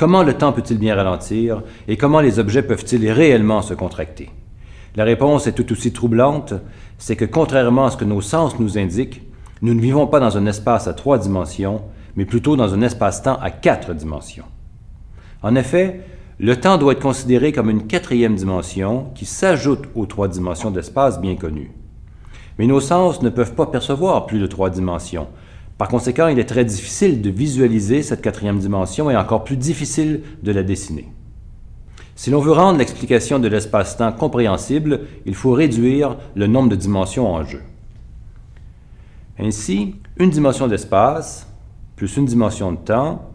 Comment le temps peut-il bien ralentir et comment les objets peuvent-ils réellement se contracter? La réponse est tout aussi troublante, c'est que contrairement à ce que nos sens nous indiquent, nous ne vivons pas dans un espace à 3 dimensions, mais plutôt dans un espace-temps à 4 dimensions. En effet, le temps doit être considéré comme une 4e dimension qui s'ajoute aux 3 dimensions d'espace bien connues. Mais nos sens ne peuvent pas percevoir plus de 3 dimensions. Par conséquent, il est très difficile de visualiser cette 4e dimension et encore plus difficile de la dessiner. Si l'on veut rendre l'explication de l'espace-temps compréhensible, il faut réduire le nombre de dimensions en jeu. Ainsi, une dimension d'espace plus une dimension de temps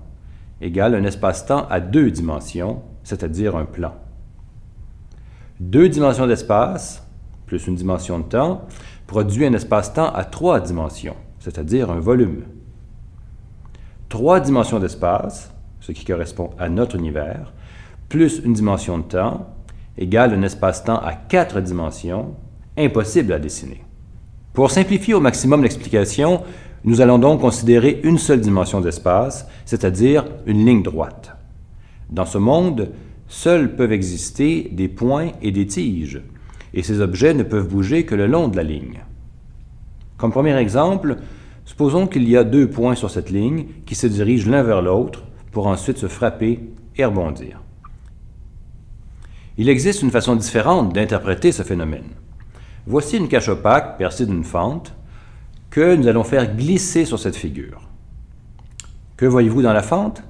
égale un espace-temps à 2 dimensions, c'est-à-dire un plan. 2 dimensions d'espace plus une dimension de temps produit un espace-temps à 3 dimensions, c'est-à-dire un volume. 3 dimensions d'espace, ce qui correspond à notre univers, plus une dimension de temps égale un espace-temps à 4 dimensions, impossible à dessiner. Pour simplifier au maximum l'explication, nous allons donc considérer une seule dimension d'espace, c'est-à-dire une ligne droite. Dans ce monde, seuls peuvent exister des points et des tiges, et ces objets ne peuvent bouger que le long de la ligne. Comme premier exemple, supposons qu'il y a 2 points sur cette ligne qui se dirigent l'un vers l'autre pour ensuite se frapper et rebondir. Il existe une façon différente d'interpréter ce phénomène. Voici une cache opaque percée d'une fente que nous allons faire glisser sur cette figure. Que voyez-vous dans la fente?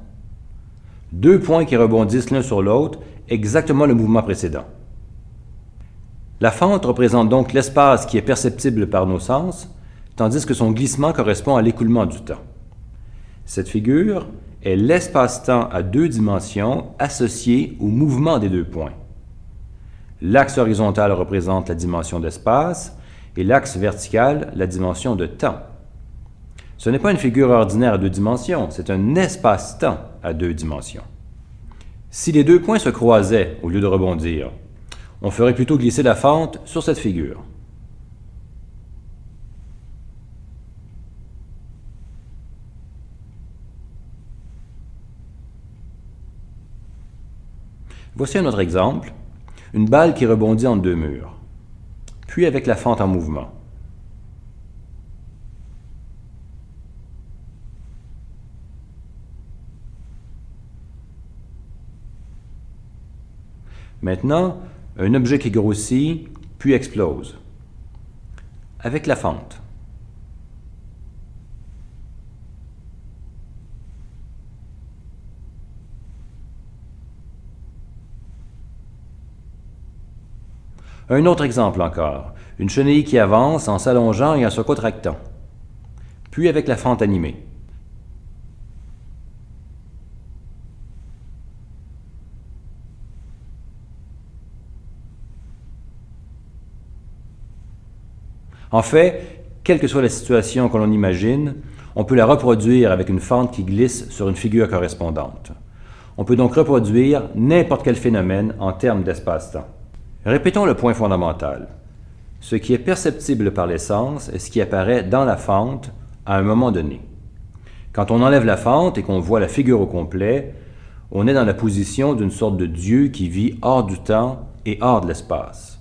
2 points qui rebondissent l'un sur l'autre, exactement le mouvement précédent. La fente représente donc l'espace qui est perceptible par nos sens, tandis que son glissement correspond à l'écoulement du temps. Cette figure est l'espace-temps à 2 dimensions associé au mouvement des 2 points. L'axe horizontal représente la dimension d'espace et l'axe vertical la dimension de temps. Ce n'est pas une figure ordinaire à 2 dimensions, c'est un espace-temps à 2 dimensions. Si les 2 points se croisaient au lieu de rebondir, on ferait plutôt glisser la fente sur cette figure. Voici un autre exemple, une balle qui rebondit entre 2 murs, puis avec la fente en mouvement. Maintenant, un objet qui grossit, puis explose, avec la fente. Un autre exemple encore, une chenille qui avance en s'allongeant et en se contractant, puis avec la fente animée. En fait, quelle que soit la situation que l'on imagine, on peut la reproduire avec une fente qui glisse sur une figure correspondante. On peut donc reproduire n'importe quel phénomène en termes d'espace-temps. Répétons le point fondamental. Ce qui est perceptible par les sens est ce qui apparaît dans la fente à un moment donné. Quand on enlève la fente et qu'on voit la figure au complet, on est dans la position d'une sorte de Dieu qui vit hors du temps et hors de l'espace.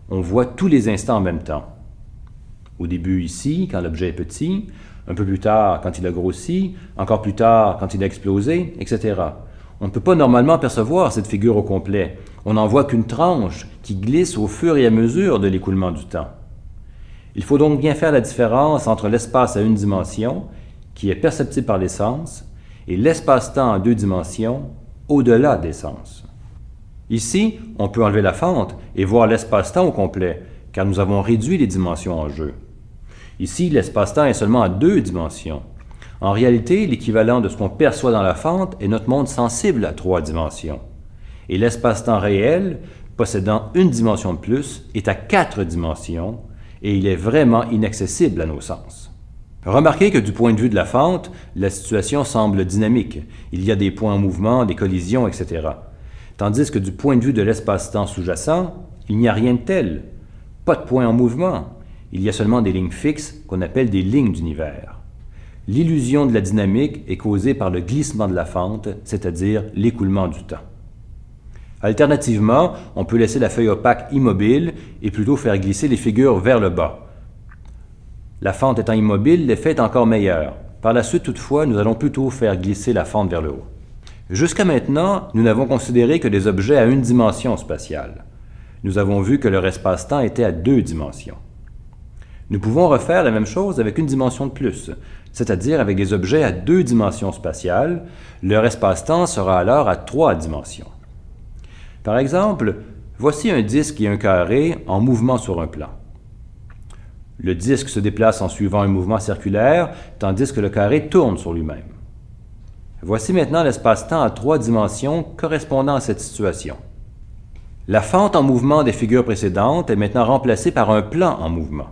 On voit tous les instants en même temps. Au début ici, quand l'objet est petit, un peu plus tard quand il a grossi, encore plus tard quand il a explosé, etc. On ne peut pas normalement percevoir cette figure au complet. On n'en voit qu'une tranche qui glisse au fur et à mesure de l'écoulement du temps. Il faut donc bien faire la différence entre l'espace à 1 dimension, qui est perceptible par les sens, et l'espace-temps à 2 dimensions, au-delà des sens. Ici, on peut enlever la fente et voir l'espace-temps au complet, car nous avons réduit les dimensions en jeu. Ici, l'espace-temps est seulement à 2 dimensions. En réalité, l'équivalent de ce qu'on perçoit dans la fente est notre monde sensible à 3 dimensions. Et l'espace-temps réel, possédant 1 dimension de plus, est à 4 dimensions et il est vraiment inaccessible à nos sens. Remarquez que du point de vue de la fente, la situation semble dynamique. Il y a des points en mouvement, des collisions, etc. Tandis que du point de vue de l'espace-temps sous-jacent, il n'y a rien de tel. Pas de points en mouvement. Il y a seulement des lignes fixes qu'on appelle des lignes d'univers. L'illusion de la dynamique est causée par le glissement de la fente, c'est-à-dire l'écoulement du temps. Alternativement, on peut laisser la feuille opaque immobile et plutôt faire glisser les figures vers le bas. La fente étant immobile, l'effet est encore meilleur. Par la suite, toutefois, nous allons plutôt faire glisser la fente vers le haut. Jusqu'à maintenant, nous n'avons considéré que des objets à une dimension spatiale. Nous avons vu que leur espace-temps était à 2 dimensions. Nous pouvons refaire la même chose avec une dimension de plus, c'est-à-dire avec des objets à 2 dimensions spatiales, leur espace-temps sera alors à 3 dimensions. Par exemple, voici un disque et un carré en mouvement sur un plan. Le disque se déplace en suivant un mouvement circulaire, tandis que le carré tourne sur lui-même. Voici maintenant l'espace-temps à 3 dimensions correspondant à cette situation. La fente en mouvement des figures précédentes est maintenant remplacée par un plan en mouvement.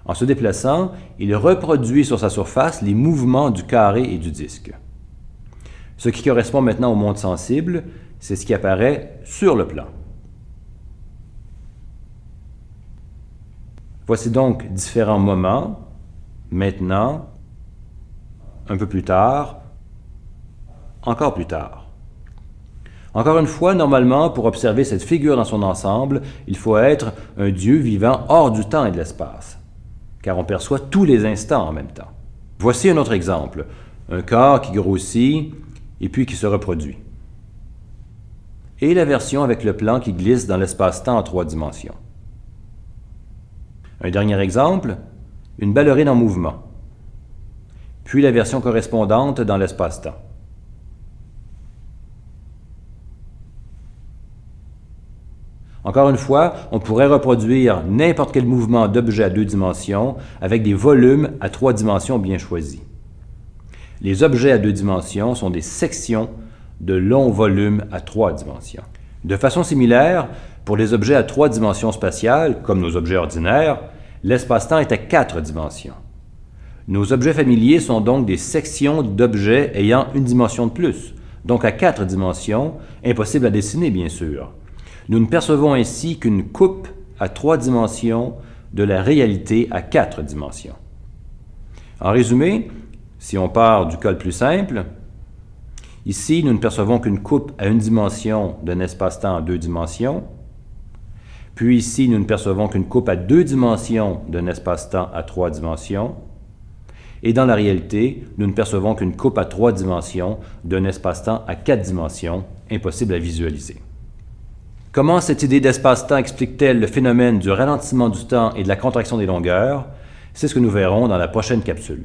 En se déplaçant, il reproduit sur sa surface les mouvements du carré et du disque. Ce qui correspond maintenant au monde sensible, c'est ce qui apparaît sur le plan. Voici donc différents moments, maintenant, un peu plus tard, encore plus tard. Encore une fois, normalement, pour observer cette figure dans son ensemble, il faut être un Dieu vivant hors du temps et de l'espace, car on perçoit tous les instants en même temps. Voici un autre exemple, un corps qui grossit et puis qui se reproduit. Et la version avec le plan qui glisse dans l'espace-temps en 3 dimensions. Un dernier exemple, une ballerine en mouvement, puis la version correspondante dans l'espace-temps. Encore une fois, on pourrait reproduire n'importe quel mouvement d'objet à 2 dimensions avec des volumes à 3 dimensions bien choisis. Les objets à 2 dimensions sont des sections de longs volumes à 3 dimensions. De façon similaire, pour les objets à 3 dimensions spatiales, comme nos objets ordinaires, l'espace-temps est à 4 dimensions. Nos objets familiers sont donc des sections d'objets ayant une dimension de plus, donc à 4 dimensions, impossible à dessiner bien sûr. Nous ne percevons ainsi qu'une coupe à 3 dimensions de la réalité à 4 dimensions. En résumé, si on part du cas le plus simple, ici nous ne percevons qu'une coupe à 1 dimension d'un espace-temps à 2 dimensions, puis ici nous ne percevons qu'une coupe à 2 dimensions d'un espace-temps à 3 dimensions, et dans la réalité, nous ne percevons qu'une coupe à 3 dimensions d'un espace-temps à 4 dimensions, impossible à visualiser. Comment cette idée d'espace-temps explique-t-elle le phénomène du ralentissement du temps et de la contraction des longueurs? C'est ce que nous verrons dans la prochaine capsule.